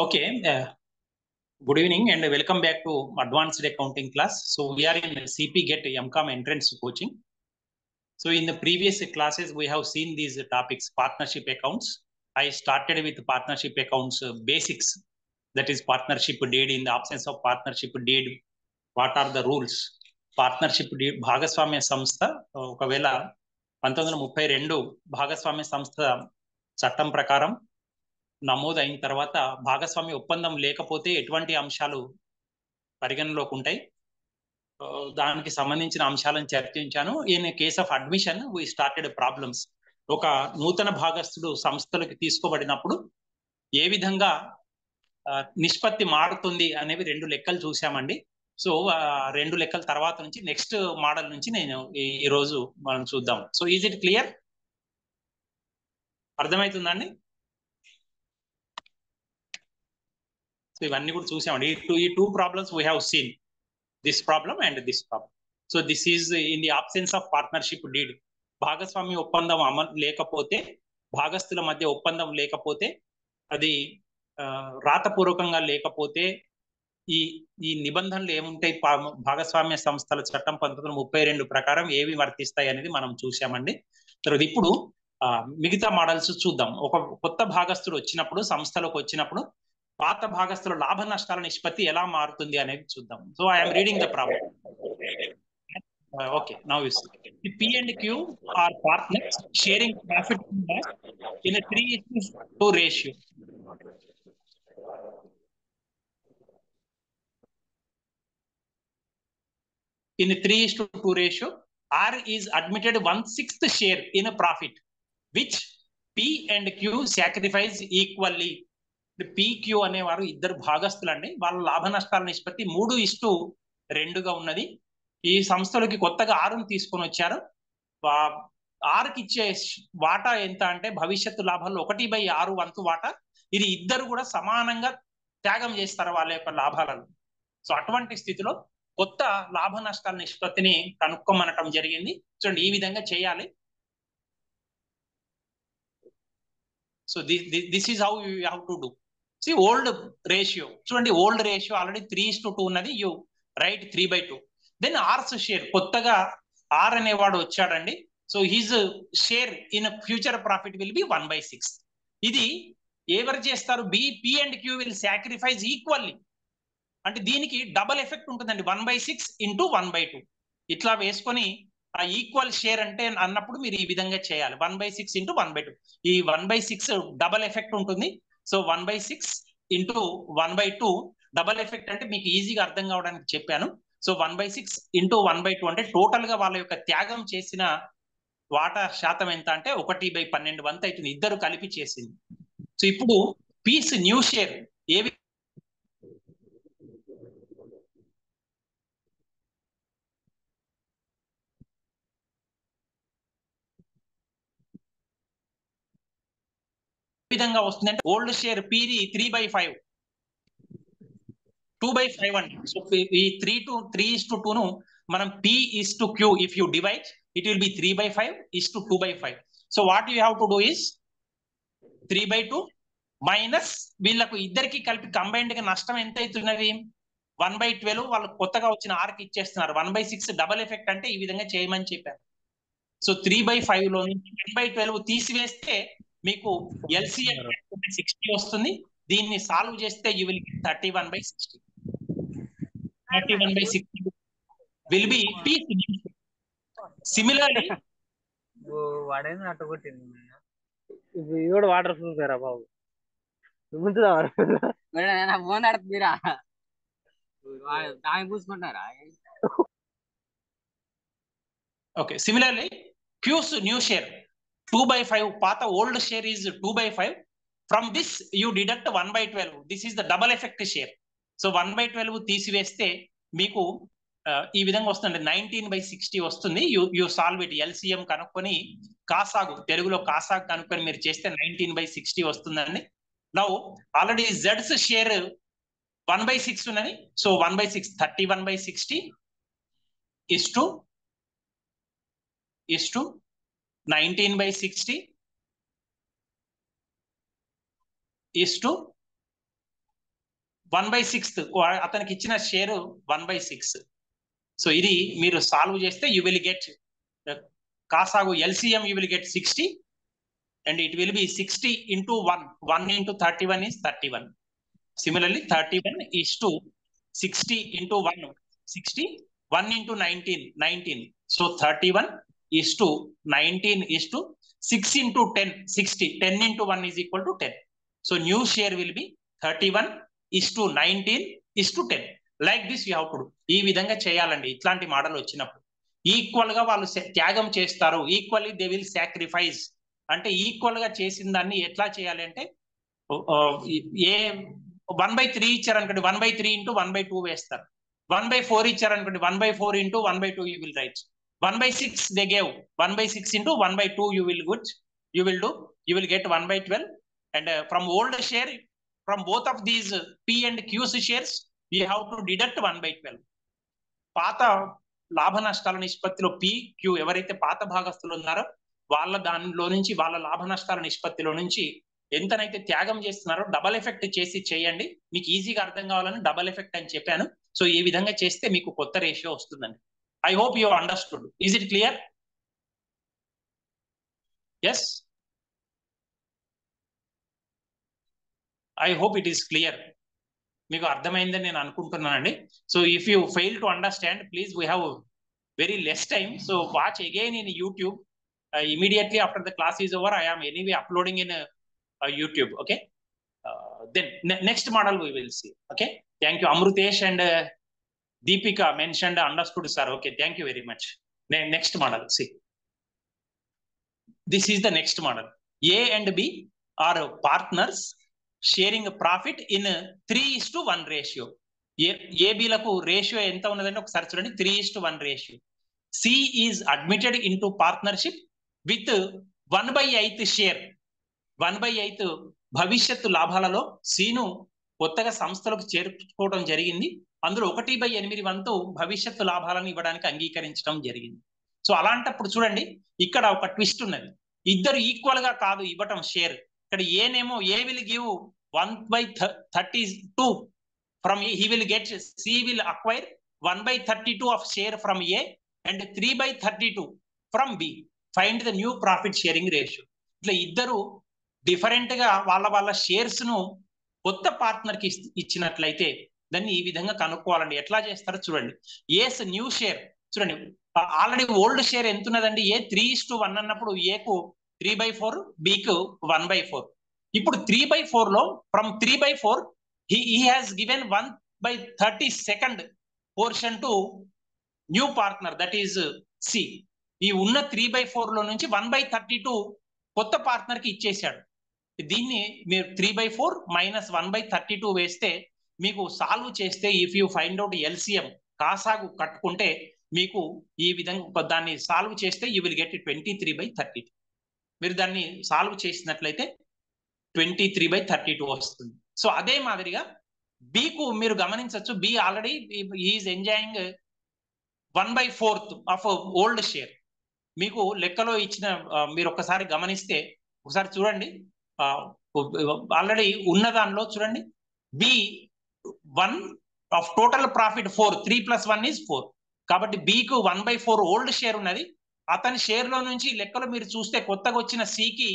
Okay, good evening and welcome back to Advanced Accounting class. So we are in CP GET MCOM entrance coaching. So in the previous classes, we have seen these topics, partnership accounts. I started with partnership accounts basics, that is partnership deed. In the absence of partnership deed, what are the rules? Partnership భాగస్వామ్య సంస్థ ఒకవేళ 1932 భాగస్వామ్య సంస్థ చట్టం ప్రకారం నమోదు అయిన తర్వాత భాగస్వామ్య ఒప్పందం లేకపోతే ఎటువంటి అంశాలు పరిగణలోకి ఉంటాయి, దానికి సంబంధించిన అంశాలను చర్చించాను. In case of admission we started problems. ఒక నూతన భాగస్థుడు సంస్థలకు తీసుకోబడినప్పుడు ఏ విధంగా నిష్పత్తి మారుతుంది అనేవి 2 లెక్కలు చూసామండి. సో 2 లెక్కల తర్వాత నుంచి నెక్స్ట్ మోడల్ నుంచి నేను ఈ రోజు మనం చూద్దాం. So is it clear? అర్థమవుతుందండి? సో ఇవన్నీ కూడా చూసామండి. ఈ two problems we have seen, this problem and this problem. So this is in the absence of partnership deed. భాగస్వామ్య ఒప్పందం అమలు లేకపోతే, భాగస్థుల మధ్య ఒప్పందం లేకపోతే, అది రాతపూర్వకంగా లేకపోతే ఈ నిబంధనలు ఏముంటాయి, భాగస్వామ్య సంస్థల చట్టం 1932 ప్రకారం ఏవి వర్తిస్తాయి అనేది మనం చూసామండి. తర్వాత ఇప్పుడు మిగతా మోడల్స్ చూద్దాం. ఒక కొత్త భాగస్థుడు వచ్చినప్పుడు, సంస్థలోకి వచ్చినప్పుడు పాత భాగస్థుల లాభ నష్టాల నిష్పత్తి ఎలా మారుతుంది అనేది చూద్దాం. So I'm reading the problem. Okay, now you see the P and Q are partners sharing profit and loss in a 3:2 ratio. In a 3:2 ratio, R is admitted 1/6 share in a profit, which P and Q sacrifice equally. PQ అనేవారు ఇద్దరు భాగస్థులండి. వాళ్ళ లాభ నష్టాల నిష్పత్తి 3:2గా ఉన్నది. ఈ సంస్థలోకి కొత్తగా ఆరును తీసుకొని వచ్చారు. ఆరుకి ఇచ్చే వాటా ఎంత అంటే భవిష్యత్తు లాభాల్లో 1/6 వంతు వాటా. ఇది ఇద్దరు కూడా సమానంగా త్యాగం చేస్తారు వాళ్ళ యొక్క లాభాలను. సో అటువంటి స్థితిలో కొత్త లాభ నష్టాల నిష్పత్తిని కనుక్కోమనటం జరిగింది. చూడండి, ఈ విధంగా చేయాలి. So this is how you have to do. See, old ratio. చూడండి, ఓల్డ్ రేషియో ఆల్రెడీ 3:2 ఉన్నది. You write 3/2. Then R's share, కొత్తగా ఆర్ అనేవాడు వచ్చాడండి. So his share in future profit will be 1/6. ఇది ఎవరు చేస్తారు? P and Q will sacrifice equally. అంటే దీనికి డబల్ ఎఫెక్ట్ ఉంటుందండి. 1/6 ఇంటూ 1/2 ఇట్లా వేసుకొని ఆ ఈక్వల్ షేర్ అంటే అన్నప్పుడు మీరు ఈ విధంగా చేయాలి. 1/6 ఇంటూ 1/2. ఈ 1/6 డబల్ ఎఫెక్ట్ ఉంటుంది. సో 1/6 ఇంటూ 1/2 డబల్ ఎఫెక్ట్ అంటే మీకు ఈజీగా అర్థం కావడానికి చెప్పాను. సో 1/6 ఇంటూ 1/2 అంటే టోటల్ గా వాళ్ళ యొక్క త్యాగం చేసిన వాటా శాతం ఎంత అంటే 1/12 వంతు అవుతుంది. ఇద్దరు కలిపి చేసింది. సో ఇప్పుడు పీస్ న్యూ షేర్ ఏ విధంగా వస్తుందంటే, ఓల్డ్ షేర్ పీది 3/5, 2/5 అండి. సో ఈ 3:2 ను మనం P/Q if you divide it will be 3/5:2/5. So what you have to do is 3/2 minus వీళ్ళకు ఇద్దరికి కలిపి కంబైన్డ్ గా నష్టం ఎంత అవుతున్నది? 1/12. వాళ్ళు కొత్తగా వచ్చిన ఆర్కి ఇచ్చేస్తున్నారు. 1/6 డబల్ ఎఫెక్ట్ అంటే ఈ విధంగా చేయమని చెప్పారు. సో 3/5 లో నుంచి 10/12 తీసివేస్తే మీకు LCM 60 వస్తుంది. దీన్ని సాల్వ్ చేస్తే you will 31/60. 31/60 will be P. Similarly, water చూసారా బాబు? okay, similarly Q's new share 2/5. Pata old share is 2/5. From this you deduct 1/12. This is the double effect share. So 1/12 తీసివేస్తే మీకు ఈ విధంగా వస్తుంది. 19/60 వస్తుంది. You solve it. LCM కనుక్కొని కాసాగు, తెలుగులో కాసాగు కనుక్కొని మీరు చేస్తే 19/60 వస్తుందండి. నౌ ఆల్రెడీ జెడ్స్ షేర్ 1/6 ఉన్నది. So 1/6 31/60 is to 19/60 is to 1/6 అతనికి ఇచ్చిన షేర్ 1/6. సో ఇది మీరు సాల్వ్ చేస్తే యూ విల్ గెట్ కాసాగు LCM you will get 60 and it will be 60 into 1. 1 into 31 is 31. Similarly, 31 is to 60 into 1, 60. 1 into 19, 19. So 31 is to 19 is to 6 into 10, 60. 10 into 1 is equal to 10. So new share will be 31 is to 19 is to 10. Like this you have to do. ఈ విధంగా చేయాలండి ఇట్లాంటి model వచ్చినప్పుడు. Equal గా వాళ్ళు త్యాగం చేస్తారు, equally they will sacrifice. అంటే ఈక్వల్ గా చేసిన దాన్ని ఎట్లా చేయాలి అంటే ఏ 1/3 ఇచ్చారనుకోండి 1/3 ఇంటూ 1/2 వేస్తారు. 1/4 ఇచ్చారనుకోండి 1/4 into 1/2 you will write. 1/6 they gave 1/6 into 1/2 you will do. You will get 1/12. And from old share, from both of these P and Q's shares, you have to deduct 1/12. పాత లాభ నష్టాల నిష్పత్తిలో P, Q ఎవరైతే పాత భాగస్తులు ఉన్నారో వాళ్ళ దానిలో నుంచి వాళ్ళ లాభ నష్టాల నిష్పత్తిలో నుంచి ఎంతనైతే త్యాగం చేస్తున్నారో డబల్ ఎఫెక్ట్ చేసి చేయండి. మీకు ఈజీగా అర్థం కావాలని డబల్ ఎఫెక్ట్ అని చెప్పాను. సో ఈ విధంగా చేస్తే మీకు కొత్త రేషియో వస్తుందండి. I hope you understood. Is it clear? Yes, I hope it is clear. మీకు అర్థమైందని నేను అనుకుంటున్నానండి. So if you fail to understand, please we have very less time. So watch again in YouTube. Immediately after the class is over, I am anyway uploading in YouTube. Okay. Then next model we will see. Okay. Thank you. Amrutesh and Deepika mentioned, understood, sir. Okay. Thank you very much. Next model. See. This is the next model. A and B are partners sharing a profit in 3:1 ratio. AB లకు ratio ఎంత ఉన్నదంటే ఒకసారి చూడండి, 3:1 ratio. C is admitted into partnership with 1/8 share. 1/8 భవిష్యత్తు లాభాలలో scene కొత్తగా సంస్థలకు చేర్చుకోవడం జరిగింది. అందులో 1/8 వంతు భవిష్యత్తు లాభాలను ఇవ్వడానికి అంగీకరించడం జరిగింది. సో అలాంటప్పుడు చూడండి, ఇక్కడ ఒక ట్విస్ట్ ఉన్నది. ఇద్దరు ఈక్వల్ గా కాదు ఇవ్వటం షేర్. ఇక్కడ ఏనేమో A will give 1/32 from A, he will get, C will acquire 1/32 of share from A and 3/32 from B. Find the new profit sharing ratio. ఇట్లా ఇద్దరు డిఫరెంట్ గా వాళ్ళ షేర్స్ ను కొత్త పార్ట్నర్ కి ఇచ్చినట్లయితే దాన్ని ఈ విధంగా కనుక్కోవాలండి. ఎట్లా చేస్తారో చూడండి. ఏస్ న్యూ షేర్ చూడండి, ఆల్రెడీ ఓల్డ్ షేర్ ఎంత ఉన్నదండి? ఏ 3:1 అన్నప్పుడు ఏకు 3/4, బికు 1/4. ఇప్పుడు 3/4 లో from 3/4 he has given 1/32 portion to new partner, that is C. ఈ ఉన్న 3/4 లో నుంచి 1/32 కొత్త పార్ట్నర్ కి ఇచ్చేసాడు. దీన్ని మీరు 3/4 మైనస్ 1/32 వేస్తే మీకు సాల్వ్ చేస్తే, if you find out LCM కాసాగు కట్టుకుంటే మీకు ఈ విధంగా దాన్ని సాల్వ్ చేస్తే యూ విల్ గెట్ 23/32. మీరు దాన్ని సాల్వ్ చేసినట్లయితే 23/32 వస్తుంది. సో అదే మాదిరిగా బికు మీరు గమనించవచ్చు, B already is enjoying 1/4 of old share. మీకు లెక్కలో ఇచ్చిన మీరు ఒకసారి గమనిస్తే ఒకసారి చూడండి, ఆల్రెడీ ఉన్న దానిలో చూడండి, B 1 of total profit 4, 3 + 1 is 4. కాబట్టి బికు 1/4 ఓల్డ్ షేర్ ఉన్నది. అతని షేర్ లో నుంచి లెక్కలో మీరు చూస్తే కొత్తగా వచ్చిన సికి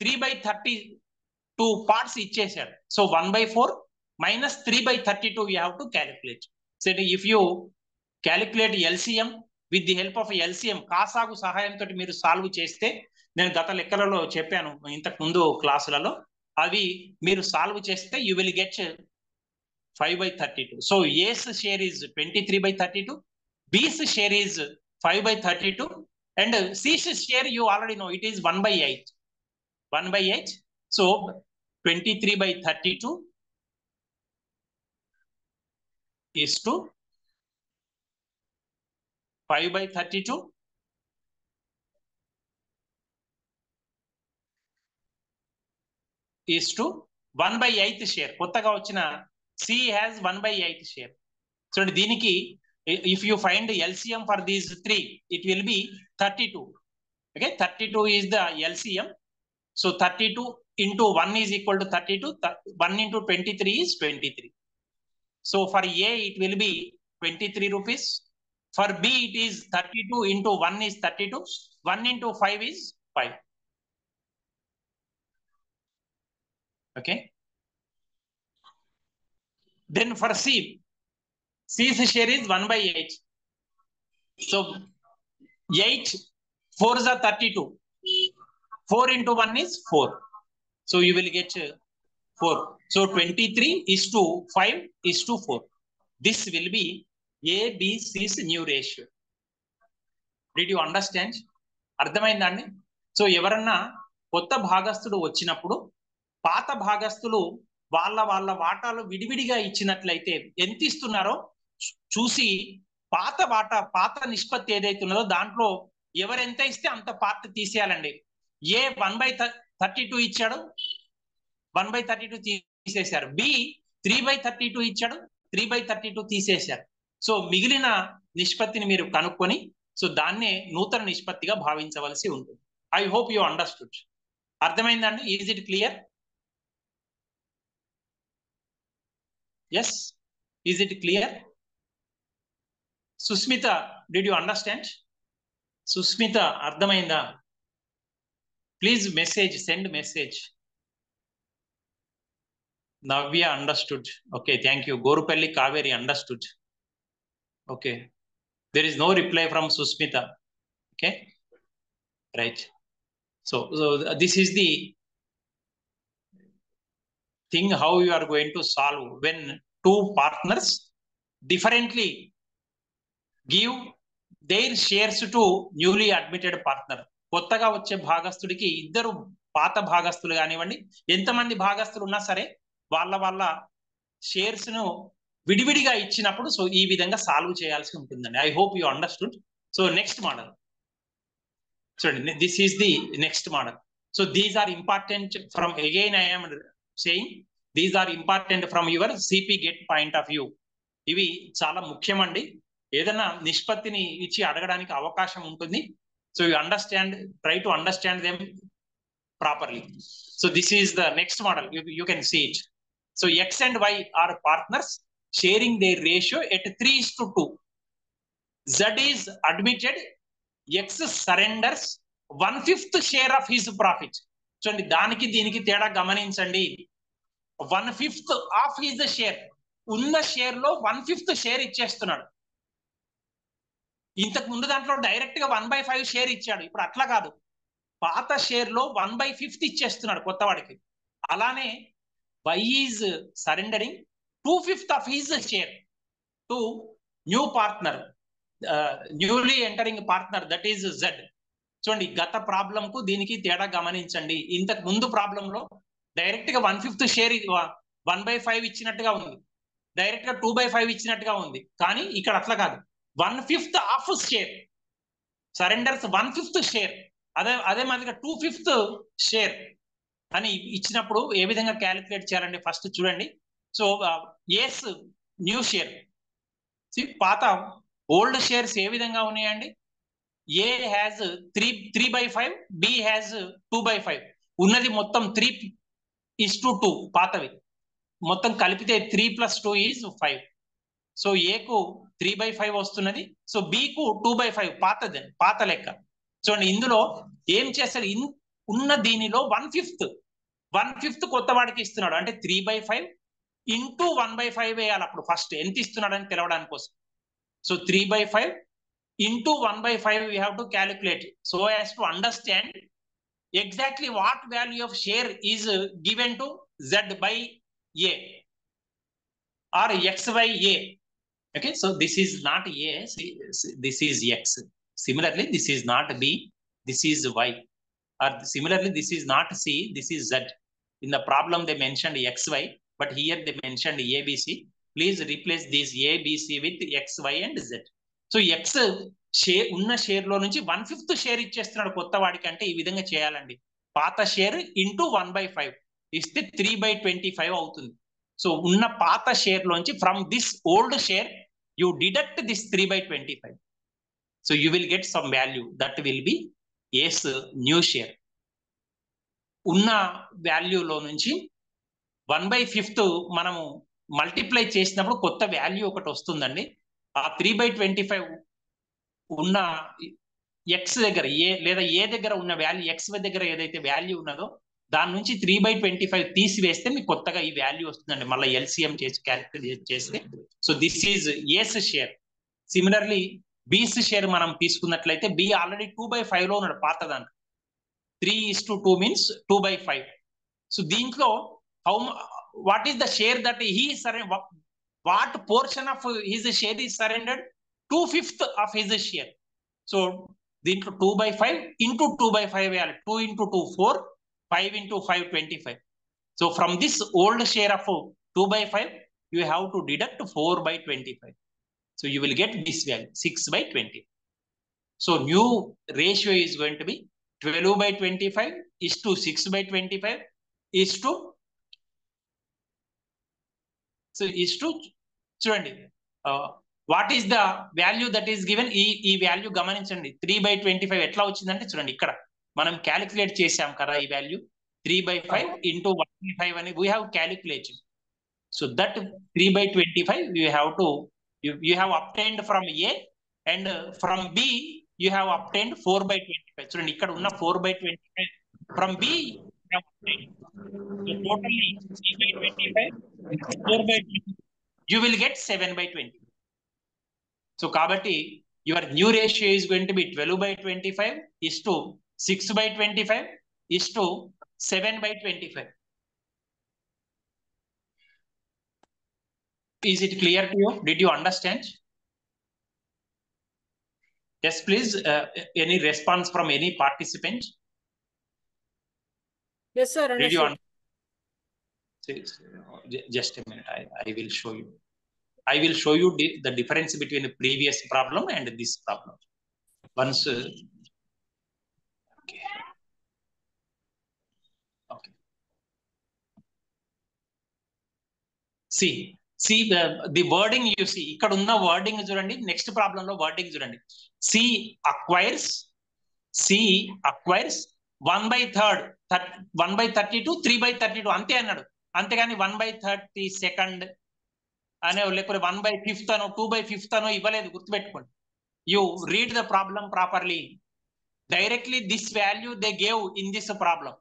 3/32 పార్ట్స్ ఇచ్చేసాడు. So 1/4 minus 3/32 you have to calculate. So if you calculate LCM with the help of LCM కాసాగు సహాయంతో మీరు సాల్వ్ చేస్తే, నేను గత లెక్కలలో చెప్పాను ఇంతకు ముందు క్లాసులలో, అవి మీరు సాల్వ్ చేస్తే you will get 5/32. So A's share is 23/32, B's share is 5/32 and C's share you already know it is 1/8. 1/8. సో 23/32 is to 5/32 is to 1/8 share. కొత్తగా వచ్చిన C has 1/8 షేర్. సో దీనికి if you find LCM for these three, it will be 32. Okay, 32 is the LCM. So 32 into 1 is equal to 32. 1 into 23 is 23. So for A, it will be 23 rupees. For B, it is 32 into 1 is 32. 1 into 5 is 5. Okay. Then for C, C's share is 1 by 8. So 8, 4 is 32. 4 into 1 is 4. So you will get 4. So 23 is to 5 is to 4. This will be A, B, C's new ratio. Did you understand? అర్థమైందండి? So ఎవరన్నా కొత్త భాగస్తుడు వచ్చినప్పుడు పాత భాగస్తులు వాళ్ళ వాటాలు విడివిడిగా ఇచ్చినట్లయితే ఎంత ఇస్తున్నారో చూసి పాత నిష్పత్తి ఏదైతే ఉన్నదో దాంట్లో ఎవరు ఎంత ఇస్తే అంత పార్ట్ తీసేయాలండి. ఏ 1/32 ఇచ్చాడు, 1/32 తీసేశారు. బి 3/32 ఇచ్చాడు, 3/32 తీసేశారు. సో మిగిలిన నిష్పత్తిని మీరు కనుక్కొని సో దాన్నే నూతన నిష్పత్తిగా భావించవలసి ఉంటుంది. I hope you understood. అర్థమైందండి? Is it clear? Yes, is it clear? Susmita, did you understand? Susmita, అర్థమైందా? Please message, send message. Navya understood. Okay, thank you. Gorupalli Kaveri understood. Okay, there is no reply from Susmita. Okay, right. So this is the thing how you are going to solve when two partners differently give their shares to newly admitted partner. కొత్తగా వచ్చే భాగస్తుడికి ఇద్దరు పాత భాగస్తులు కానివ్వండి, ఎంతమంది భాగస్తులు ఉన్నా సరే వాళ్ళ shares ను విడివిడిగా ఇచ్చినప్పుడు సో ఈ విధంగా సాల్వ్ చేయాల్సి ఉంటుందండి. I hope you understood. So next model చూడండి, this is the next model. So these are important from, again I am saying, these are important from your CPGET point of view. ఇవి చాలా ముఖ్యమండి. ఏదైనా నిష్పత్తిని ఇచ్చి అడగడానికి అవకాశం ఉంటుంది. So you understand, try to understand them properly. So this is the next model, you can see it. So X and Y are partners sharing their ratio at 3:2. Z is admitted, X surrenders 1/5 share of his profit. చూడండి, దానికి దీనికి తేడా గమనించండి. 1/5 of his share, ఉన్న share లో 1/5 share ఇచ్చేస్తున్నాడు. ఇంతకు ముందు దాంట్లో డైరెక్ట్ గా 1/5 షేర్ ఇచ్చాడు. ఇప్పుడు అట్లా కాదు, పాత షేర్ లో 1/5 ఇచ్చేస్తున్నాడు కొత్తవాడికి. అలానే Y is surrendering 2/5 of his share to new partner, newly entering partner, that is Z. చూడండి, గత ప్రాబ్లం కు దీనికి తేడా గమనించండి. ఇంతకు ముందు ప్రాబ్లం లో డైరెక్ట్ గా 1/5 షేర్ 1/5 ఇచ్చినట్టుగా ఉంది, డైరెక్ట్ గా 2/5 ఇచ్చినట్టుగా ఉంది. కానీ ఇక్కడ అట్లా కాదు, 1/5 ఆఫ్ షేర్, సరెండర్స్ 1/5 షేర్, అదే మాదిరిగా 2/5 షేర్ అని ఇచ్చినప్పుడు ఏ విధంగా క్యాలిక్యులేట్ చేయాలండి? ఫస్ట్ చూడండి. సో ఎస్ న్యూ షేర్, పాత ఓల్డ్ షేర్స్ ఏ విధంగా ఉన్నాయండి? ఏ హ్యాజ్ 3/5, బి హ్యాజ్ 2/5. ఉన్నది మొత్తం 3:2 పాతవి, మొత్తం కలిపితే 3 + 2 = 5. సో ఏకు 3/5 వస్తున్నది, సో బికు 2/5 పాత లెక్క. చూడండి, ఇందులో ఏం చేస్తాడు? ఉన్న దీనిలో 1/5 కొత్త వాడికి ఇస్తున్నాడు. అంటే 3/5 ఇంటూ 1/5 వేయాలి. అప్పుడు ఫస్ట్ ఎంత ఇస్తున్నాడు అని తెలవడానికి కోసం. So 3/5 into 1/5 we have to calculate so as to understand exactly what value of share is given to Z by A or X by A. Okay, so this is not A, this is X. Similarly, this is not B, this is Y. Or similarly, this is not C, this is Z. In the problem they mentioned XY, but here they mentioned ABC. Please replace these ABC with XY and Z. So X share, ఉన్న share లో నుంచి 1/5 share ఇచ్చేస్తున్నాడు కొత్త వాడికి. అంటే ఈ విధంగా చేయాలండి, పాత షేర్ ఇంటూ 1/5 ఇస్తే 3/25 అవుతుంది. సో ఉన్న పాత షేర్ లోంచి from this old share you deduct this 3/25. So you will get some value that will be as new share. ఉన్న వాల్యూలో నుంచి 1/5 మనము మల్టిప్లై చేసినప్పుడు కొత్త వాల్యూ ఒకటి వస్తుందండి. ఆ 3/25 ఉన్న ఎక్స్ దగ్గర లేదా ఏ దగ్గర ఉన్న వాల్యూ, ఎక్స్ దగ్గర ఏదైతే వాల్యూ ఉన్నదో దాని నుంచి 3/25 తీసివేస్తే మీకు కొత్తగా ఈ వాల్యూ వస్తుందండి. మళ్ళీ ఎల్సిఎం చేసి క్యాలిక్యులేట్ చేస్తే. So this is A's share. Similarly B's share మనం తీసుకున్నట్లయితే బి ఆల్రెడీ 2/5 లో ఉన్నాడు పాత దాంట్లో. 3:2 మీన్స్ 2/5. సో దీంట్లో what is the share that he surrendered? What portion of his share is surrendered? 2/5 of his share. So దీంట్లో 2/5 into 2/5 వేయాలి. 2 into 2 4, 5 into 5 25. So from this old share of 2/5 you have to deduct 4/25. So you will get this value 6/20. So new ratio is going to be 12/25 is to 6/25 is to, so is to చూడండి what is the value that is given. ఈ value గమనించండి. 3/25 ఎట్లా వచ్చిందంటే చూడండి, ఇక్కడ మనం calculate చేసాం కదా ఈ వాల్యూ 3/5 into 1/5 అని we have calculated. So that 3/25 you have obtained from A and from B you have obtained 4/25. చూడండి ఇక్కడ ఉన్న 4/25 from B you have obtained. So totally 3/25 4/25 you will get 7/20. So kabatti your new ratio is going to be 12/25 is to 6/25 is to 7/25. Is it clear to you? Did you understand? Yes, please. Any response from any participant? Yes, sir. Did you understand? Just a minute. I will show you. I will show you the difference between the previous problem and this problem. Once, okay. Okay. See the wording you see. ఇక్కడ ఉన్న wording చూడండి. Next problem లో wording చూడండి. C acquires 1/3 1/32 3/32 అంతే అన్నాడు. అంతేగాని 1/32 అనే లేకపోతే 1/5 అనో 2/5 అనో ఇవ్వలేదు. గుర్తుపెట్టుకోండి. You read the problem properly. Directly this value they gave in this problem.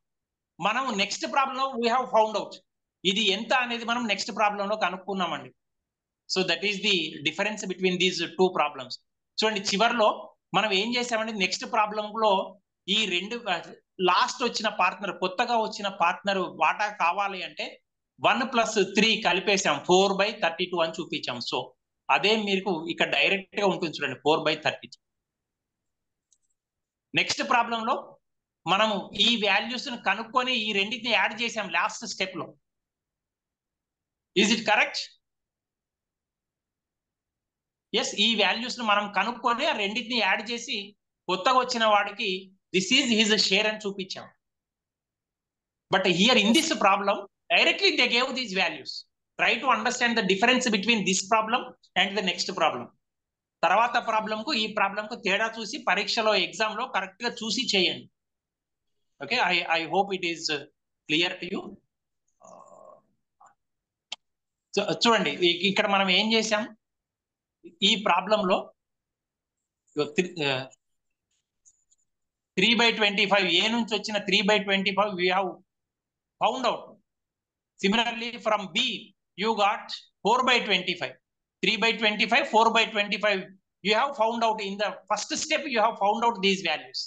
మనం నెక్స్ట్ ప్రాబ్లం లో వీ హ్యావ్ ఫౌండ్ అవుట్ ఇది ఎంత అనేది మనం నెక్స్ట్ ప్రాబ్లం లో కనుక్కున్నామండి. So that is the difference between these two problems. చూడండి చివరిలో మనం ఏం చేసామంటే నెక్స్ట్ ప్రాబ్లం లో ఈ రెండు లాస్ట్ వచ్చిన పార్ట్నర్, కొత్తగా వచ్చిన పార్ట్నర్ వాటా కావాలి అంటే 1+3 కలిపేసాం 4/32 అని చూపించాం. సో అదే మీకు ఇక్కడ డైరెక్ట్ గా ఉంటుంది చూడండి 4/32. నెక్స్ట్ ప్రాబ్లం లో మనము ఈ వాల్యూస్ ను కనుక్కొని ఈ రెండింటిని యాడ్ చేసాం లాస్ట్ స్టెప్ లో. Is it correct? ఎస్, ఈ వాల్యూస్ ను మనం కనుక్కొని ఆ రెండింటిని యాడ్ చేసి కొత్తగా వచ్చిన వాడికి దిస్ ఈజ్ హిజ్ షేర్ అని చూపించాం. But here in this problem directly they gave these values. Try to understand the difference between this problem and the next problem. తర్వాత ప్రాబ్లం కు ఈ ప్రాబ్లం కు తేడా చూసి పరీక్షలో ఎగ్జామ్ లో కరెక్ట్ గా చూసి చేయండి. Okay, I hope it is clear to you. చూడండి ఇక్కడ మనం ఏం చేసాం ఈ ప్రాబ్లం లో 3/25 ఏ నుంచి వచ్చిన 3/25 we have found out. Similarly, from B, you got 4/25. 3/25, 4/25. You have found out in the first step, you have found out these values.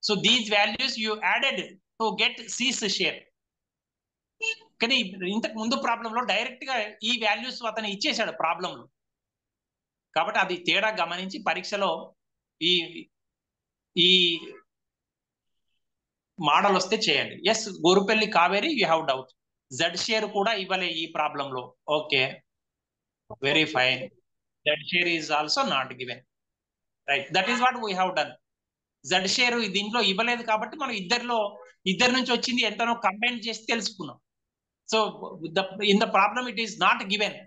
So these values you added to get C's share. కానీ ఇంతకు ముందు ప్రాబ్లంలో direct గా ఈ values అతను ఇచ్చేసాడు ప్రాబ్లంలో. కాబట్టి అది తేడా గమనించి పరీక్షలో ఈ మోడల్ వస్తే చేయండి. Yes, Gorupalli Kaveri you have doubt. Z share కూడా ఇవ్వలే ఈ ప్రాబ్లం లో. Okay, very fine. Z share is also not given. Right, that is what we have done. Z share దీంట్లో ఇవ్వలేదు కాబట్టి మనం ఇద్దరి నుంచి వచ్చింది ఎంతనో కంబైన్ చేసి తెలుసుకున్నాం. So in the problem it is not given.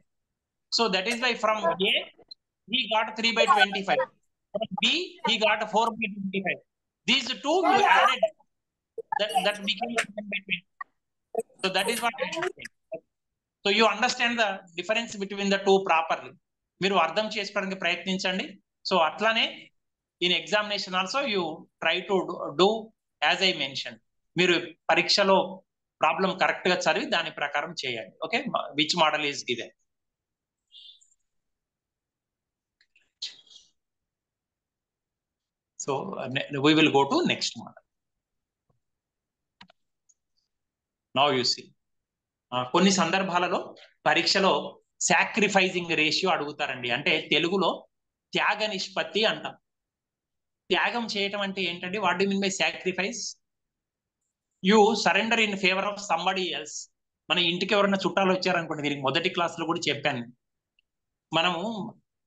So that is why from A he got 3/25. From B he got 4/25. These two you added, that became 7/25. So that is what I am saying. So so you understand the difference between the two properly. మీరు అర్థం చేసుకోవడానికి ప్రయత్నించండి. So అట్లానే in examination also you try to do as I mention. మీరు పరీక్షలో problem correct గా చదివి దాని ప్రకారం చేయండి. Okay, which model is given. So we will go to next model. Now you see, కొన్ని సందర్భాలలో పరీక్షలో సాక్రిఫైజింగ్ రేషియో అడుగుతారండి. అంటే తెలుగులో త్యాగ నిష్పత్తి అంటాం. త్యాగం చేయటం అంటే ఏంటంటే what do you mean by sacrifice? You surrender in favour of somebody else. మన ఇంటికి ఎవరైనా చుట్టాలు వచ్చారనుకోండి, దీనికి మొదటి క్లాస్ లో కూడా చెప్పాను. మనము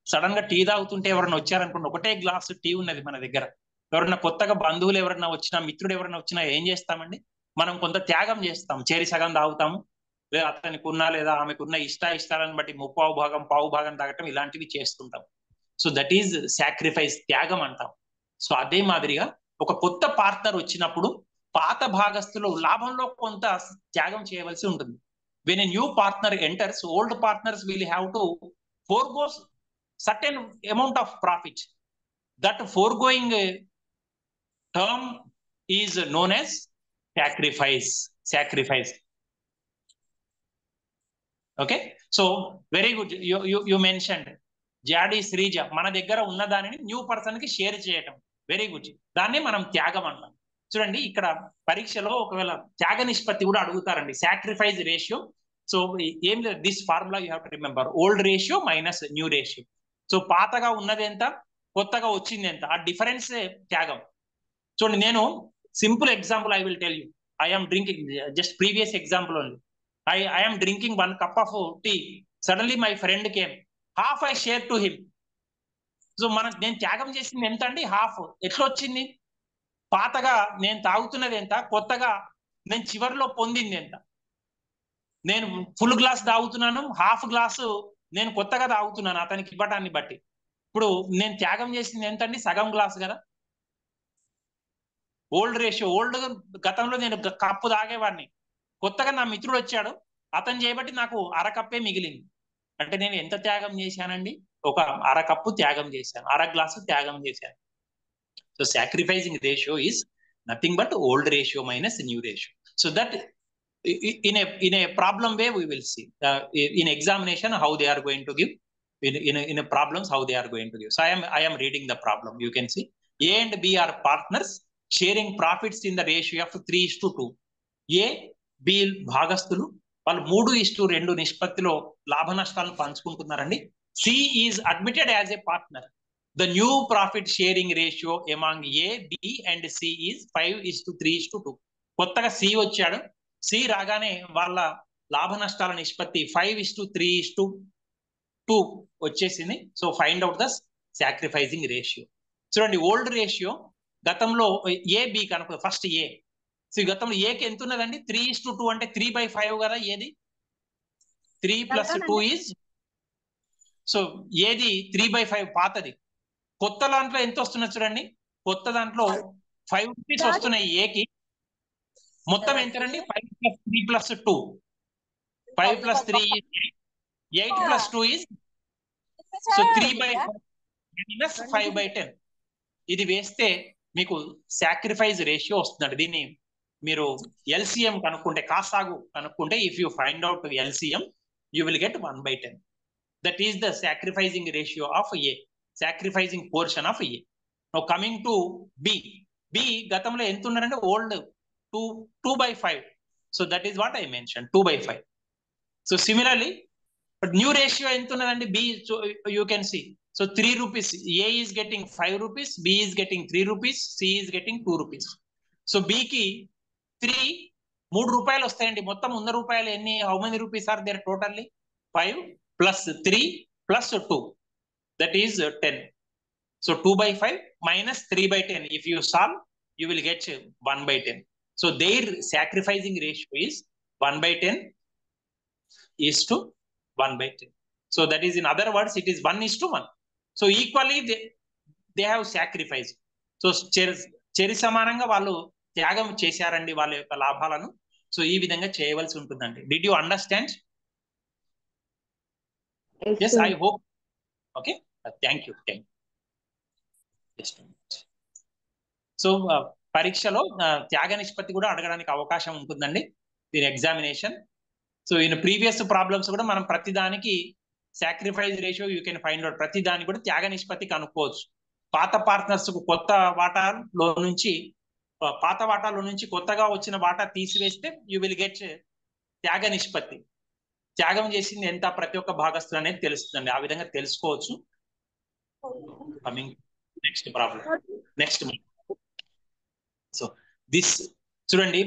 సడన్ గా టీ తాగుతుంటే ఎవరైనా వచ్చారనుకోండి, ఒకటే గ్లాసు టీ ఉన్నది మన దగ్గర, ఎవరైనా కొత్తగా బంధువులు ఎవరైనా వచ్చినా, మిత్రుడు ఎవరైనా వచ్చినా ఏం చేస్తామండి? మనం కొంత త్యాగం చేస్తాం. చేరి సగం తాగుతాము, లేదా అతనికి ఉన్న లేదా ఆమెకున్న ఇష్టాలను బట్టి ముప్పావు భాగం పావు భాగం తాగటం, ఇలాంటివి చేస్తుంటాం. సో దట్ ఈజ్ సాక్రిఫైస్, త్యాగం అంటాం. సో అదే మాదిరిగా ఒక కొత్త పార్ట్నర్ వచ్చినప్పుడు పాత భాగస్తులు లాభంలో కొంత త్యాగం చేయవలసి ఉంటుంది. When a new partner enters, old partners will have to forego certain amount of profit. That foregoing term is known as sacrifice. Okay, so very good. You mentioned Jadi Srija, మన దగ్గర ఉన్న దానిని న్యూ పర్సన్ కి share చేయటం. Very good, దాన్ని మనం త్యాగం అంటాం. చూడండి, ఇక్కడ పరీక్షలో ఒకవేళ త్యాగ నిష్పత్తి కూడా అడుగుతారండి, సాక్రిఫైస్ రేషియో. సో ఏం లేదు, this formula you have to remember, old ratio minus new ratio. So పాతగా ఉన్నది ఎంత, కొత్తగా వచ్చింది ఎంత, ఆ డిఫరెన్స్ త్యాగం. చూడండి, నేను simple example I will tell you. I am drinking, just previous example only. I am drinking 1 cup of tea. Suddenly my friend came. Half I shared to him. So నేను త్యాగం చేసింది ఎంత అండి? హాఫ్. ఎట్లా వచ్చింది? పాతగా నేను తాగుతున్నది ఎంత, కొత్తగా నేను చివరిలో పొందింది ఎంత. నేను ఫుల్ గ్లాస్ తాగుతున్నాను, హాఫ్ గ్లాసు నేను కొత్తగా తాగుతున్నాను అతనికి ఇవ్వటాన్ని బట్టి. ఇప్పుడు నేను త్యాగం చేసింది ఎంత అండి? సగం గ్లాస్ కదా. ఓల్డ్ రేషియో, ఓల్డ్ గతంలో నేను కప్పు తాగేవాడిని, కొత్తగా నా మిత్రుడు వచ్చాడు, అతను చేయబట్టి నాకు అరకప్పే మిగిలింది. అంటే నేను ఎంత త్యాగం చేశానండి? ఒక అరకప్పు త్యాగం చేశాను, అర గ్లాసు త్యాగం చేశాను. So sacrificing ratio is nothing but old ratio minus new ratio. So that in a problem way we will see in examination how they are going to give, in a problems how they are going to give. So I am reading the problem. You can see A and B are partners sharing profits in the ratio of 3:2. A, B భాగస్తులు, వాళ్ళు 3:2 నిష్పత్తిలో లాభ నష్టాలను పంచుకుంటున్నారండి. C is admitted as a partner. The new profit sharing ratio among A, B and C is 5:3:2. కొత్తగా C వచ్చాడు, C రాగానే వాళ్ళ లాభ నష్టాల నిష్పత్తి 5:3:2 వచ్చేసింది. So find out the sacrificing ratio. చూడండి, ఓల్డ్ రేషియో గతంలో ఏ బి కనుక, ఫస్ట్ ఏ. సో గతంలో ఏకి ఎంత ఉన్నదండి? 3:2 అంటే 3/5 కదా. ఏది 3 + 2 ఈజ్, సో ఏది 3/5 పాతది. కొత్త దాంట్లో ఎంత వస్తున్నది చూడండి, కొత్త దాంట్లో 5 రూపీస్ వస్తున్నాయి ఏకి. మొత్తం ఎంతనండి? 5 + 3 + 2, 5 + 3 8 + 2 ఈజ్, సో 3/5 - 5/10. ఇది వేస్తే మీకు సాక్రిఫైజ్ రేషియో వస్తుందండి. దీన్ని మీరు ఎల్సిఎం కనుక్కుంటే, కాసాగు కనుక్కుంటే, if you find out LCM you will get 1/10. That is the sacrificing ratio of A, sacrificing portion of A. Now coming to B. B గతంలో ఎంత ఉన్నారంటే old 2/5. So that is what I mention, 2/5. So similarly new ratio ఎంత ఉన్నదండి? B, you can see. So 3 rupees, A is getting 5 rupees, B is getting 3 rupees, C is getting 2 rupees. So బికి 3 రూపాయలు వస్తాయండి. మొత్తం 100 రూపాయలు ఎన్ని, how many rupees are there totally? 5 + 3 + 2, that is 10. So 2/5 - 3/10. If you solve, you will get 1/10. So their sacrificing ratio is 1/10 to 1/10. So that is, in other words, it is 1:1. So equally they have sacrificed. So చెరి సమానంగా వాళ్ళు త్యాగం చేశారండి వాళ్ళ యొక్క లాభాలను. So ఈ విధంగా చేయవలసి ఉంటుందండి. Did you understand? Yes, I hope. Okay, thank you. Just a minute. So పరీక్షలో త్యాగ నిష్పత్తి కూడా అడగడానికి అవకాశం ఉంటుందండి దీని examination. So in previous problems కూడా మనం ప్రతిదానికి sacrifice ratio you can find out, ప్రతి దానికి కూడా త్యాగ నిష్పత్తి కనుక్కోవచ్చు. పాత పార్ట్నర్స్ కు కొత్త వాటాలో నుంచి కొత్తగా వచ్చిన వాటా తీసివేస్తే యూ విల్ గెట్ త్యాగ నిష్పత్తి. త్యాగం చేసింది ఎంత ప్రతి ఒక్క భాగస్థులు అనేది తెలుస్తుందండి, ఆ విధంగా తెలుసుకోవచ్చు. Coming next problem, next. So this చూడండి,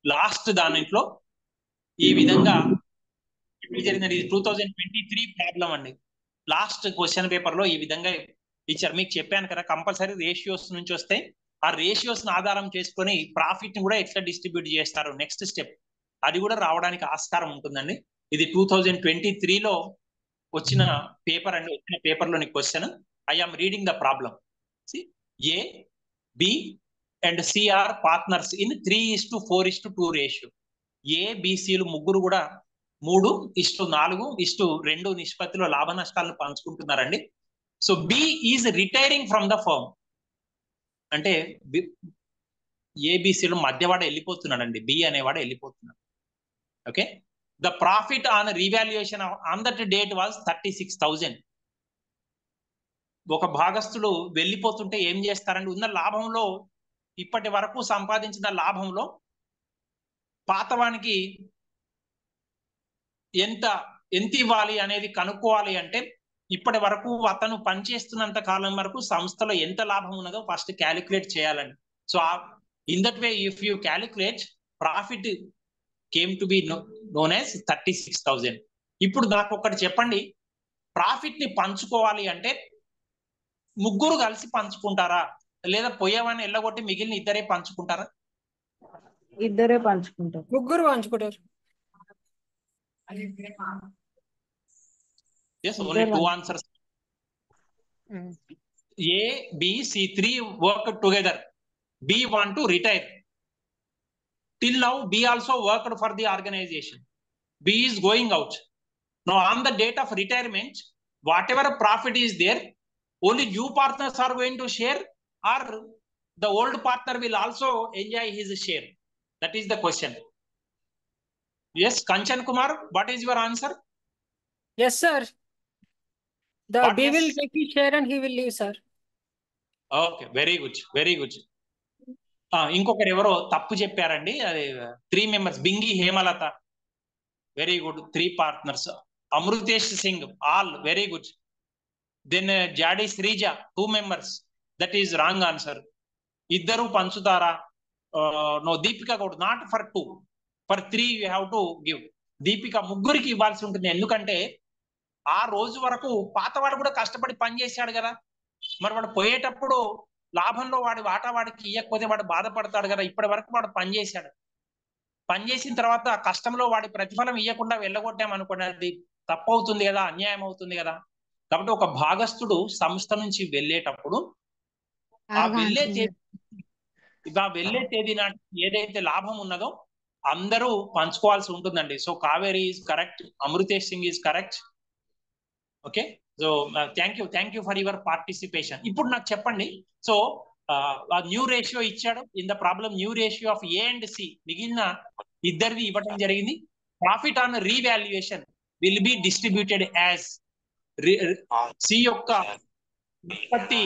లాస్ట్ దానిలో ఈ విధంగా జరిగింది. 2023 ప్రాబ్లం అండి. లాస్ట్ క్వశ్చన్ పేపర్ లో ఈ విధంగా ఇచ్చారు. మీకు చెప్పాను కదా కంపల్సరీ రేషియోస్ నుంచి వస్తాయి. ఆ రేషియోస్ ని ఆధారం చేసుకొని ప్రాఫిట్ ని కూడా ఎట్లా డిస్ట్రిబ్యూట్ చేస్తారు నెక్స్ట్ స్టెప్, అది కూడా రావడానికి ఆస్కారం ఉంటుందండి. ఇది 2023లో వచ్చిన పేపర్ అండి. వచ్చిన పేపర్ లోని question. I am reading the problem. A, B and C are partners in 3:4:2 ratio. A, బిసిలు ముగ్గురు కూడా 3:4:2 నిష్పత్తిలో లాభ నష్టాలను పంచుకుంటున్నారండి. So B is retiring from the firm, అంటే ఏబిసిలో మధ్యవాడు వెళ్ళిపోతున్నాడండి, బి అనేవాడు వెళ్ళిపోతున్నాడు. Okay, the profit on revaluation on that date was 36,000. ఒక భాగస్థుడు వెళ్ళిపోతుంటే ఏం చేస్తారండి, ఉన్న లాభంలో ఇప్పటి వరకు సంపాదించిన లాభంలో పాతవానికి ఎంత ఇవ్వాలి అనేది కనుక్కోవాలి. అంటే ఇప్పటి వరకు అతను పనిచేస్తున్నంత కాలం వరకు సంస్థలో ఎంత లాభం ఉన్నదో ఫస్ట్ క్యాలిక్యులేట్ చేయాలండి. So in that way if you calculate, profit came to be known as 36,000. ఇప్పుడు నాకు ఒకటి చెప్పండి, ప్రాఫిట్ ని పంచుకోవాలి అంటే ముగ్గురు కలిసి పంచుకుంటారా, లేదా పోయేవాడిని ఎల్లగొట్టి మిగిలిన ఇద్దరే పంచుకుంటారా? ఇద్దరే పంచుకుంటారు. ముగ్గురు పంచుకుంటారు. Yes, only two answers. A, B, C, 3 work together. B want to retire. Till now, B also worked for the organization. B is going out. Now, on the date of retirement, whatever profit is there, only new partners are going to share, or the old partner will also enjoy his share. That is the question. Yes, Kanchan Kumar, what is your answer? Yes, sir. The What B yes? will take his share and he will leave, sir. Okay, very good, very good. ఇంకొకరు ఎవరో తప్పు చెప్పారండి, అది 3 members. Bingi Hemalatha, very good. 3 partners. Amritesh Singh, all very good. Then Jadi Sreeja 2 members. That is wrong answer. ఇద్దరు పంచుతారా? No. Deepika Goud, not for 2, for 3 you have to give. Deepika ముగ్గురికి ఇవ్వాల్సి ఉంటుంది, ఎందుకంటే ఆ రోజు వరకు పాతవాడు కూడా కష్టపడి పనిచేశాడు కదా, మరి వాడు పోయేటప్పుడు లాభంలో వాడి వాటా వాడికి ఇవ్వకపోతే వాడు బాధపడతాడు కదా. ఇప్పటి వరకు వాడు పనిచేశాడు, పనిచేసిన తర్వాత ఆ కష్టంలో వాడి ప్రతిఫలం ఇవ్వకుండా వెళ్ళగొట్టామనుకోండి, అది తప్పు అవుతుంది కదా, అన్యాయం అవుతుంది కదా. కాబట్టి ఒక భాగస్థుడు సంస్థ నుంచి వెళ్ళేటప్పుడు ఆ వెళ్ళే తేదీ నాటి ఏదైతే లాభం ఉన్నదో అందరూ పంచుకోవాల్సి ఉంటుందండి. So Kaveri is correct, Amritesh Singh is correct. Okay, so thank you for your participation. ఇప్పుడు నాకు చెప్పండి, సో న్యూ రేషియో ఇచ్చాడు in the problem. New ratio of A and C, మిగిలిన ఇద్దరిది ఇవ్వడం జరిగింది. Profit on revaluation will be distributed as, C యొక్క ఉత్పత్తి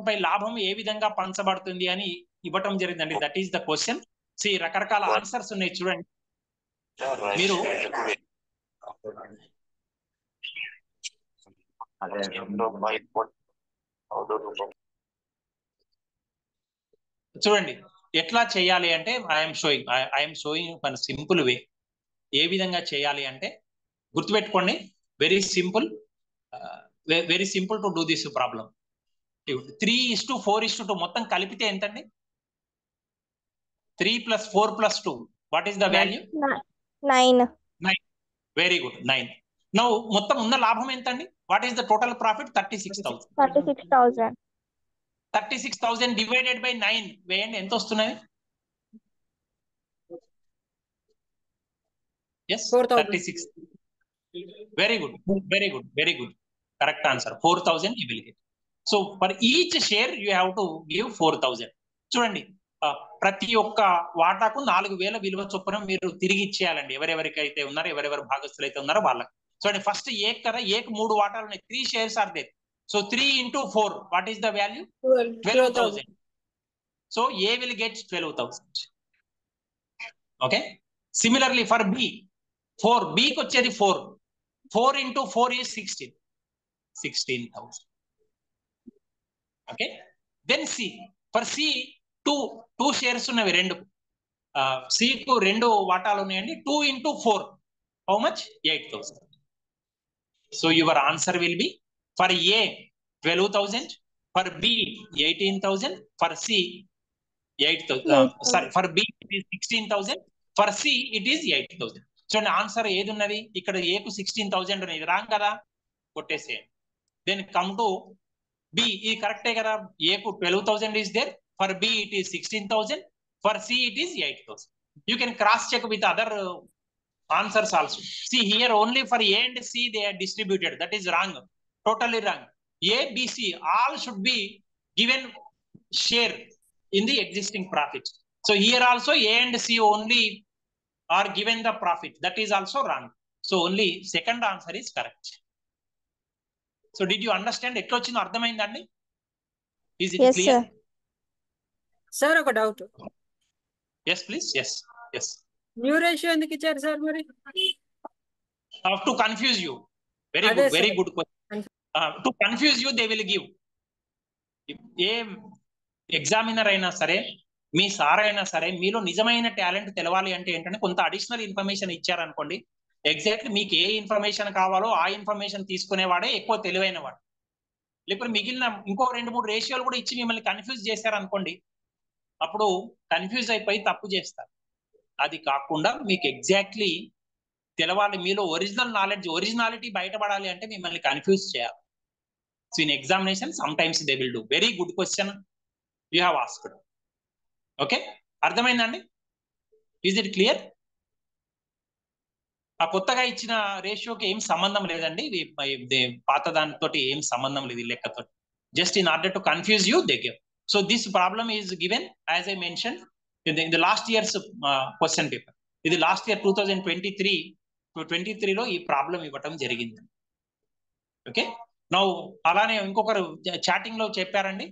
పై లాభం ఏ విధంగా పంచబడుతుంది అని ఇవ్వటం జరిగిందండి. That is the question. See రకరకాల ఆన్సర్స్ ఉన్నాయి చూడండి. మీరు చూడండి ఎట్లా చేయాలి అంటే, I'm showing one simple way. ఏ విధంగా చేయాలి అంటే గుర్తుపెట్టుకోండి, very simple to do this problem. 3:4:2 మొత్తం కలిపితే ఎంతండి? 3 + 4 + 2, what is the value? 9. Very good, 9. Now మొత్తం ఉన్న లాభం ఎంతండి? What is the total profit? 36,000. 36,000 divided by 9 వేయండి, ఎంత వస్తున్నది? yes, 36. Very good. Very good. Very good. Correct answer. 4,000 you will get. So for each share you have to give 4,000. చూడండి ప్రతి ఒక్క వాటాకు 4,000 విలువ చొప్పున మీరు తిరిగి ఇచ్చేయాలండి ఎవరెవరికైతే ఉన్నారో ఎవరెవరు భాగస్తులు అయితే ఉన్నారో వాళ్ళకి. చూడండి ఫస్ట్ ఏక్ కదా ఏక్ 3 వాటాలు ఉన్నాయి 3 shares are there. So 3 into 4 what is the value? 12,000. So A will get 12,000. Okay. Similarly for B 4 B కి వచ్చేది 4 4 into 4 is 16,000. Okay. Then C for C two shares ఉన్నవి రెండు C కు రెండు వాటాలు ఉన్నాయండి 2 into 4 how much? 8,000. So your answer will be for A 12,000, for B 18,000, for C 8,000. Sorry, for B it is 16,000, for C it is 8,000. చూడండి answer ఏది ఉన్నది ఇక్కడ A కు 16,000 ఉన్నది రాంగ్ కదా కొట్టేసేయండి. దెన్ కమ్ టు B ఇది కరెక్టే కదా A కు 12,000 is there, for B it is 16,000, for C it is 8,000. You can cross check with other answers also. See here only for A and C they are distributed, that is wrong, totally wrong. A, B, C all should be given share in the existing profit. So here also A and C only are given the profit, that is also wrong. So only second answer is correct. So did you understand? ఎట్లా వచ్చిందో అర్థమైందండి? Is it Yes, clear? sir. Sir ఒక doubt Yes please. Yes. New ratio ఎందుకు ఇచ్చారు sir మరి? To confuse you. Very అదే good, very sir. good question. To confuse you they will give. A examiner అయినా సరే మీ సార్ అయినా సరే మీలో నిజమైన టాలెంట్ తెలవాలి అంటే ఏంటంటే కొంత అడిషనల్ ఇన్ఫర్మేషన్ ఇచ్చారనుకోండి ఎగ్జాక్ట్లీ మీకు ఏ ఇన్ఫర్మేషన్ కావాలో ఆ ఇన్ఫర్మేషన్ తీసుకునేవాడే ఎక్కువ తెలివైన వాడు. లేకపోతే మిగిలిన ఇంకో 2-3 రేషియోలు కూడా ఇచ్చి మిమ్మల్ని కన్ఫ్యూజ్ చేశారనుకోండి అప్పుడు కన్ఫ్యూజ్ అయిపోయి తప్పు చేస్తారు. అది కాకుండా మీకు ఎగ్జాక్ట్లీ తెలవాలి మీలో ఒరిజినాలిటీ బయటపడాలి అంటే మిమ్మల్ని కన్ఫ్యూజ్ చేయాలి. So in examination sometimes they will do. Very good question you have asked. Okay అర్థమైందండి? Is it clear? ఆ కొత్తగా ఇచ్చిన రేషియోకి ఏం సంబంధం లేదండి, పాత దానితో ఏం సంబంధం లేదు ఈ లెక్కతో. Just in order to confuse you they give. So this problem is given as I mention in the last years question paper. ఇది లాస్ట్ ఇయర్ 2023లో ఈ ప్రాబ్లం ఇవ్వటం జరిగింది. ఓకే నౌ అలానే ఇంకొకరు చాటింగ్ లో చెప్పారండి,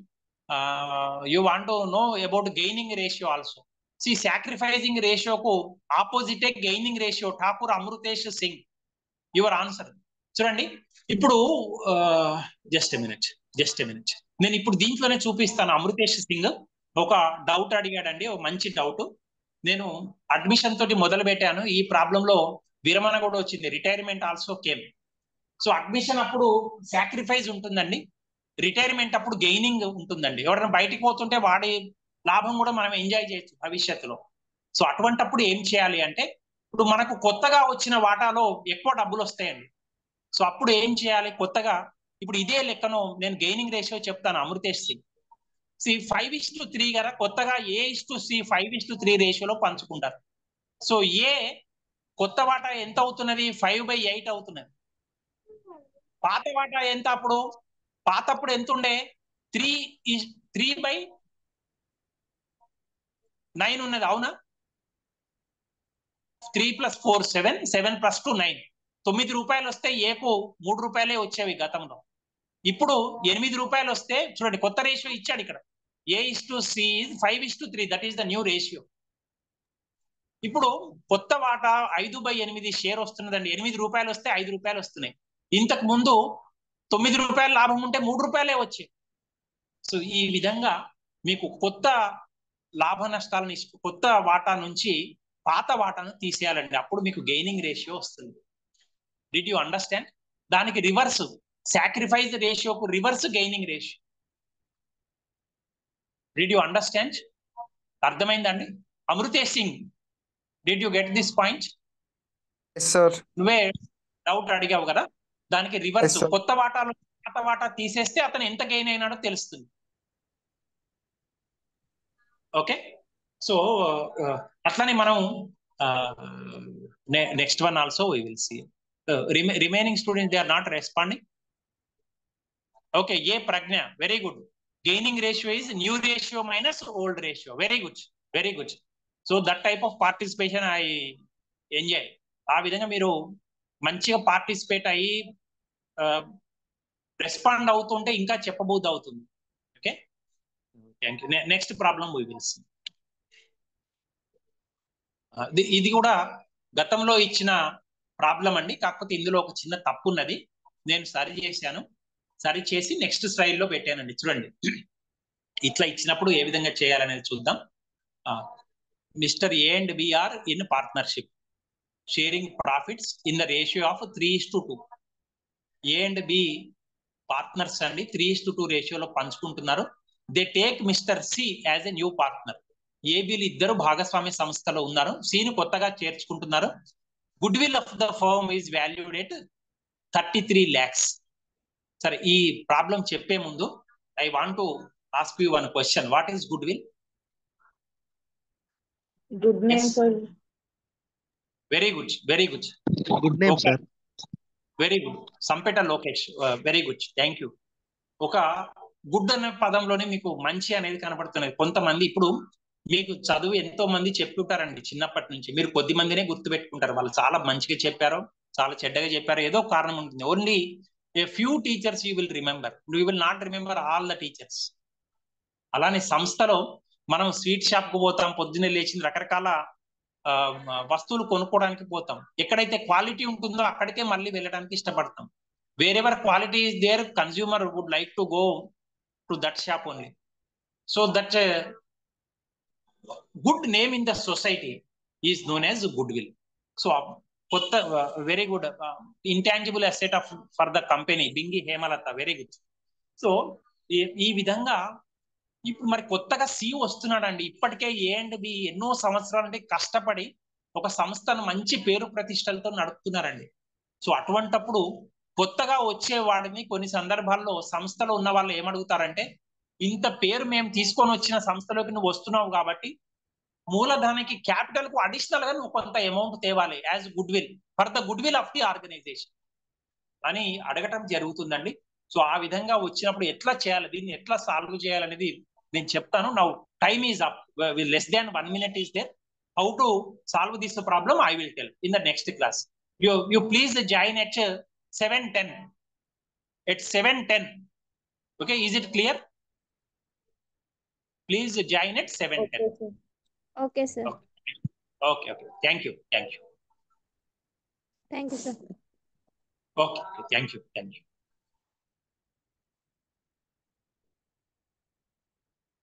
you want to know about gaining ratio also. See, sacrificing ratio ko opposite gaining ratio. Thakur Amritesh Singh your answer. చూడండి ఇప్పుడు జస్ట్ ఎ మినిట్ నేను ఇప్పుడు దీంట్లోనే చూపిస్తాను. అమృతేష్ సింగ్ ఒక డౌట్ అడిగాడండి, ఒక మంచి డౌట్. నేను అడ్మిషన్ తోటి మొదలు పెట్టాను, ఈ ప్రాబ్లం లో విరమణ కూడా వచ్చింది, retirement also came. So admission అప్పుడు సాక్రిఫైస్ ఉంటుందండి, రిటైర్మెంట్ అప్పుడు గెయినింగ్ ఉంటుందండి. ఎవరైనా బయటికి పోతుంటే వాడి లాభం కూడా మనం ఎంజాయ్ చేయొచ్చు భవిష్యత్తులో. సో అటువంటప్పుడు ఏం చేయాలి అంటే ఇప్పుడు మనకు కొత్తగా వచ్చిన వాటాలో ఎక్కువ డబ్బులు వస్తాయండి. సో అప్పుడు ఏం చేయాలి, కొత్తగా ఇప్పుడు ఇదే లెక్కను నేను గెయినింగ్ రేషియో చెప్తాను అమృతేష్ సింగ్. సి 5:3 కదా, కొత్తగా A:C 5:3 రేషియోలో పంచుకుంటారు. సో ఏ కొత్త వాటా ఎంత అవుతున్నది? 5/8 అవుతున్నది. పాత వాటా ఎంత అప్పుడు? పాతప్పుడు ఎంత ఉండే? 3/9 ఉన్నది, అవునా? 3 + 4 7, 7 + 2 9. 9 రూపాయలు వస్తే ఏకు 3 రూపాయలే వచ్చేవి గతంలో. ఇప్పుడు 8 రూపాయలు వస్తే చూడండి కొత్త రేషియో ఇచ్చాడు ఇక్కడ. A:C 5:3, that is the new ratio. ఇప్పుడు కొత్త వాటా 5/8 షేర్ వస్తున్నదండి. 8 రూపాయలు వస్తే 5 రూపాయలు వస్తున్నాయి. ఇంతకు ముందు 9 రూపాయల లాభం ఉంటే 3 రూపాయలే వచ్చాయి. సో ఈ విధంగా మీకు కొత్త లాభ నష్టాలను కొత్త వాటా నుంచి పాత వాటాను తీసేయాలండి, అప్పుడు మీకు గెయినింగ్ రేషియో వస్తుంది. Did you understand? దానికి రివర్స్ సాక్రిఫైస్ రేషియోకు reverse gaining ratio. Did you understand? అర్థమైందండి? Amritesh Singh, did you get this point? నువ్వే డౌట్ అడిగావు కదా, దానికి రివర్స్ కొత్త వాటాలో పాత వాటా తీసేస్తే అతను ఎంత గెయిన్ అయినాడో తెలుస్తుంది. ఓకే సో అట్లానే మనం next one also we will see. Remaining students, they are not responding. Okay, A Pragna, very good. Gaining ratio is new ratio minus old ratio. Very good, very good. So that type of participation I enjoy. ఆ విధంగా మీరు మంచిగా participate అయ్యి respond అవుతుంటే ఇంకా చెప్పబోద్దు అవుతుంది. Okay, thank you. Next problem we will see. ఇది కూడా గతంలో ఇచ్చిన ప్రాబ్లం అండి, కాకపోతే ఇందులో ఒక చిన్న తప్పు ఉన్నది, నేను సరి చేశాను. సరి చేసి నెక్స్ట్ స్లైడ్ లో పెట్టానండి. చూడండి, ఇట్లా ఇచ్చినప్పుడు ఏ విధంగా చేయాలనేది చూద్దాం. Mister A and B are in partnership, sharing profits in the ratio of 3:2. A and B partners అండి, 3:2 రేషియోలో పంచుకుంటున్నారు. They take mister C as a new partner. ఏబిలు ఇద్దరు భాగస్వామ్య సంస్థలో ఉన్నారు, సిని కొత్తగా చేర్చుకుంటున్నారు. Goodwill of the firm is valued at 33 lakhs. సరే, ఈ ప్రాబ్లం చెప్పే ముందు I want to ask you one question. What is goodwill? Good name for very good, very good. Good name sir. Very good, Sampeta Lokesh, very good, thank you. ఒక good అనే పదంలోనే మీకు మంచి అనేది కనబడుతున్నది. కొంతమంది ఇప్పుడు మీకు చదువు ఎంతో మంది చెప్పుంటారండి చిన్నప్పటి నుంచి, మీరు కొద్ది మందినే గుర్తు పెట్టుకుంటారు. వాళ్ళు చాలా మంచిగా చెప్పారో చాలా చెడ్డగా చెప్పారో ఏదో కారణం ఉంటుంది. Only a few teachers you will remember, you will not remember all the teachers. అలానే సంస్థలో మనం స్వీట్ షాప్ కు పోతాం, పొద్దున్నే లేచి రకరకాల వస్తువులు కొనుక్కోవడానికి పోతాం. ఎక్కడైతే క్వాలిటీ ఉంటుందో అక్కడికే మళ్ళీ వెళ్ళడానికి ఇష్టపడతాం. Wherever quality is there, consumer would like to go to that shop only. So that good name in the society is known as goodwill. So కొత్త very good intangible asset of for the company, Bingi Hemalatha, very good. So ఈ విధంగా ఇప్పుడు మరి కొత్తగా C వస్తున్నాడండి. ఇప్పటికే ఏ and B ఎన్నో సంవత్సరాల నుండి కష్టపడి ఒక సంస్థను మంచి పేరు ప్రతిష్టలతో నడుపుతున్నారండి. సో అటువంటప్పుడు కొత్తగా వచ్చే వాడిని కొన్ని సందర్భాల్లో సంస్థలో ఉన్న వాళ్ళు ఏమడుగుతారంటే, ఇంత పేరు మేము తీసుకొని వచ్చిన సంస్థలోకి నువ్వు వస్తున్నావు కాబట్టి మూలధనానికి క్యాపిటల్ కు అడిషనల్ గా నువ్వు కొంత అమౌంట్ తేవాలి as goodwill for the goodwill of the organization అని అడగటం జరుగుతుందండి. సో ఆ విధంగా వచ్చినప్పుడు ఎట్లా చేయాలి, దీన్ని ఎట్లా సాల్వ్ చేయాలనేది నేను చెప్తాను. Now time is up, less than 1 minute is there. How to solve this problem I will tell in the next class. You please join at 7:10. At 7:10. Okay, is it clear? Please join at 7:10. Okay, sir. Okay. Thank you. Thank you, sir. Okay, thank you.